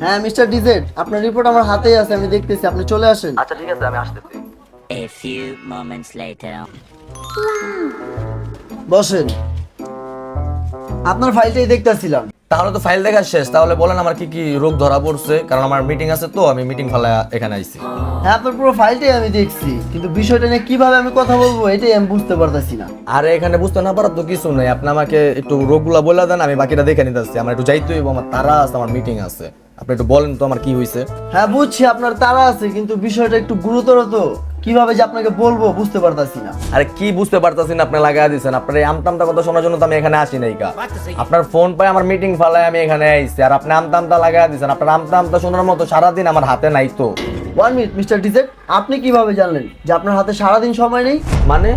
হ্যাঁ mister DZ, আপনার report আমার হাতেই আছে, আমি দেখতেছি, আপনি চলে আসেন। আচ্ছা ঠিক আছে, আমি আসতেছি। A few moments later. বসেন, আপনার ফাইলটাই দেখতেছিলাম। তাহলে তো ফাইল দেখা শেষ, তাহলে বলেন আমার কি কি রোগ ধরা পড়ছে, কারণ আমার মিটিং আছে তো আমি মিটিং ফেলা এখানে আইছি। হ্যাঁ আপনার পুরো ফাইলটাই আমি দেখছি, কিন্তু বিষয়টা নিয়ে কিভাবে আমি কথা বলবো এটাই আমি বুঝতে পারতেছি না। আরে এখানে বুঝতে না পারার তো কিছু নেই, আপনি আমাকে একটু রোগগুলা বলে দেন, আমি বাকিটা দেখে নিতেছি। আমার একটু যাইতে হইব, আমার তারা আছে, আমার মিটিং আছে। আপনি একটু বলেন তো আমার কি হয়েছে। হ্যাঁ বুঝছি আপনার তাড়া আছে, কিন্তু বিষয়টা একটু গুরুতর, তো কিভাবে যে আপনাকে বলবো বুঝতে পারতাছি না। আরে কি বুঝতে পারতাছি না, আপনি লাগাই দিচ্ছেন। আপনার এই আমতামটা কথা শোনার জন্য তো আমি এখানে আসি নাই কা। আপনার ফোন পাই আমার মিটিং ফালায় আমি এখানে আইছি, আর আপনি আমতামটা লাগাই দিচ্ছেন। আপনার আমতামটা শোনার মতো সারাদিন আমার হাতে নাই তো। 1 মিনিট মিস্টার ডিজেড, আপনি কিভাবে জানলেন যে আপনার হাতে সারাদিন সময় নেই? মানে